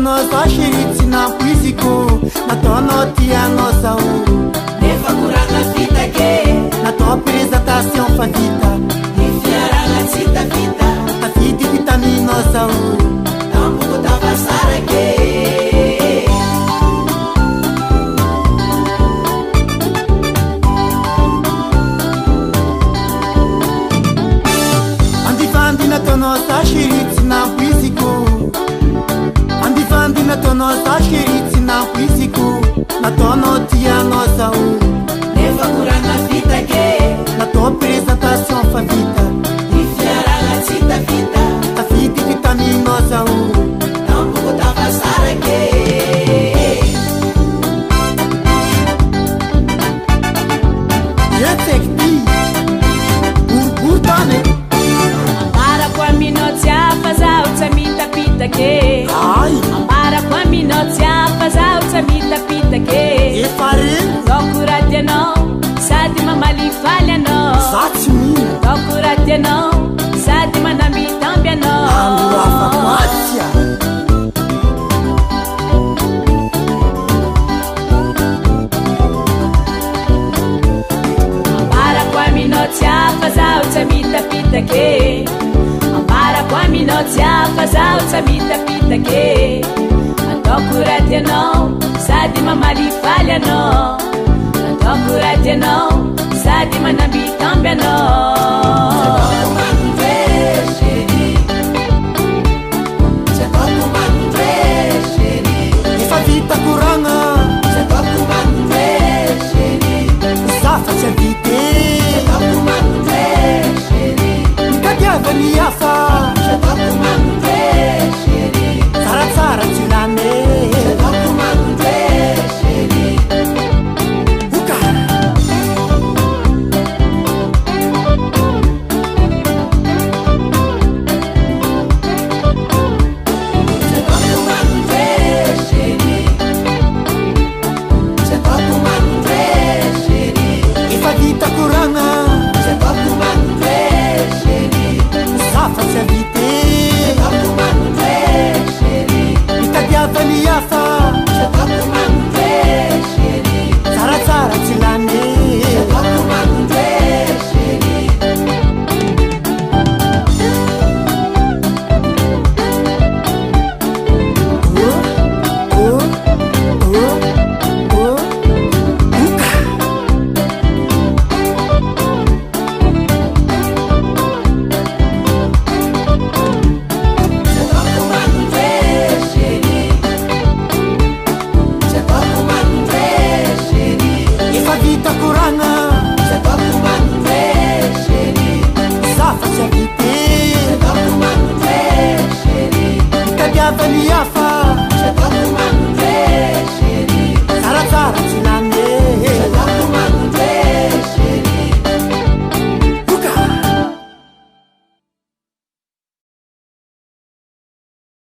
nataonao zao chéri tsy nampoiziko nataonao tianao zao nefa koragna fitake natao présentation fa vita ny fiaragna tsy tavita tafidy vitaminao zao tampoko tafasarake andivandy nataonao zao chéri tsy nampoiziko andivandy nataonao zao chéri tsy nampoiziko nataonao tianao zao nefa koragna fitake natao présentation fa vita ny fiaragna tsy tavita tafidy vitaminao zao tampoko tafasarake etseky ty boribory tany ambarako aminao tsy afa zaho tsy mitapitake ay ambarako aminao tsy afa zaho tsy mitapitake efa reny ataoko raty anao sady mamalifaly anao za tsy mino ataoko raty anao sady manambitamby anao andro afapatsya ambarako aminao tsy afa zaho tsy mitapitake ambarako aminao tsy afa zaho tsy mitapitake ataoko raty anao sady mamalifaly anao ataoko raty anao sady manambitamby anao